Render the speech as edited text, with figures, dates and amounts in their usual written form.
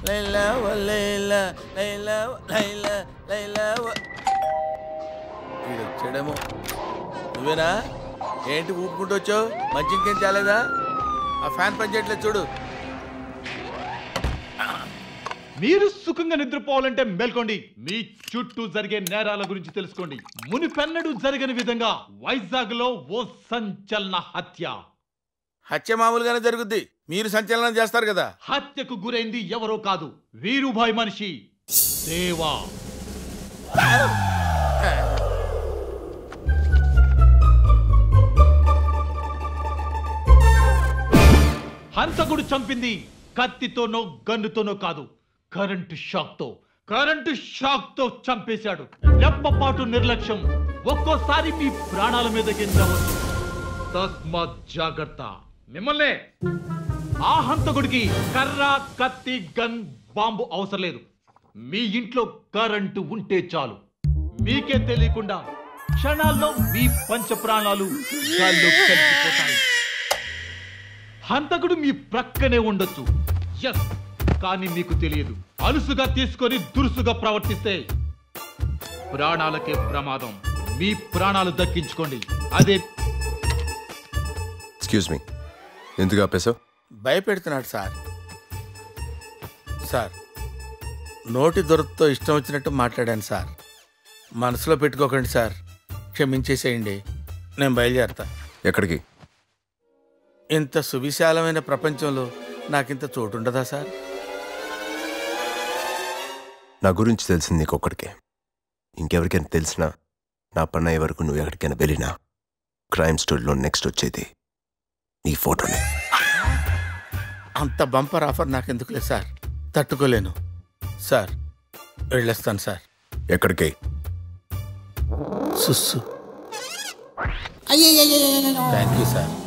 లైలా ఓ లైలా లైలా లైలా లైలా వచ్చాడేమో. నువ్వేనా? ఏంటి ఊపుకుంటూ వచ్చావు? మంచి ఇంకేం చాలేదా? ఆ ఫ్యాన్ పనిచేయట్లేదు చూడు. మీరు సుఖంగా నిద్రపోవాలంటే మేల్కోండి. మీ చుట్టూ జరిగే నేరాల గురించి తెలుసుకోండి. మునిపెన్నడూ జరగని విధంగా వైజాగ్ లో ఓ సంచలన హత్య మామూలుగానే జరుగుద్ది, మీరు సంచలనం చేస్తారు కదా. హత్యకు గురైంది ఎవరో కాదు, వీరుభాయ్ మనిషి దేవా. హంతకుడు చంపింది కత్తితోనో గన్నుతోనో కాదు, కరెంటు షాక్ తో చంపేశాడు. రెప్పపాటు నిర్లక్ష్యం ఒక్కోసారి మీ ప్రాణాల మీద గెంచవచ్చు. తస్మాత్ జాగ్రత్త. మిమ్మల్ని ఆ హంతకుడికి కర్ర, కత్తి, గన్, బాంబు అవసరం లేదు. మీ ఇంట్లో కరెంటు ఉంటే చాలు. మీకే తెలియకుండా క్షణాల్లో మీ పంచ ప్రాణాలు గాల్లో కలిసిపోతాయి. హంతకుడు మీ ప్రక్కనే ఉండొచ్చు, ఎస్, కానీ మీకు తెలియదు. అలుసుగా తీసుకొని దురుసుగా ప్రవర్తిస్తే ప్రాణాలకే ప్రమాదం. మీ ప్రాణాలు దక్కించుకోండి. అదే. ఎక్స్క్యూజ్ మీ, ఎందుకు ఆపేశావు? భయపెడుతున్నాడు సార్. సార్, నోటి దొరకతో ఇష్టం వచ్చినట్టు మాట్లాడాను సార్. మనసులో పెట్టుకోకండి సార్, క్షమించేసేయండి. నేను బయలుదేరతా. ఎక్కడికి? ఇంత సువిశాలమైన ప్రపంచంలో నాకింత చోటు ఉండదా సార్? నా గురించి తెలిసింది నీకొక్కడికే. ఇంకెవరికైనా తెలిసినా నా పని అయ్యే వరకు నువ్వు ఎక్కడికైనా వెళ్ళినా క్రైమ్ స్టోరీలో నెక్స్ట్ వచ్చేది నీ ఫోటోనే. అంత బంపర్ ఆఫర్ నాకెందుకులే సార్, తట్టుకోలేను సార్. వెళ్ళేస్తాను సార్. ఎక్కడికి? సుస్సు. Thank you sir.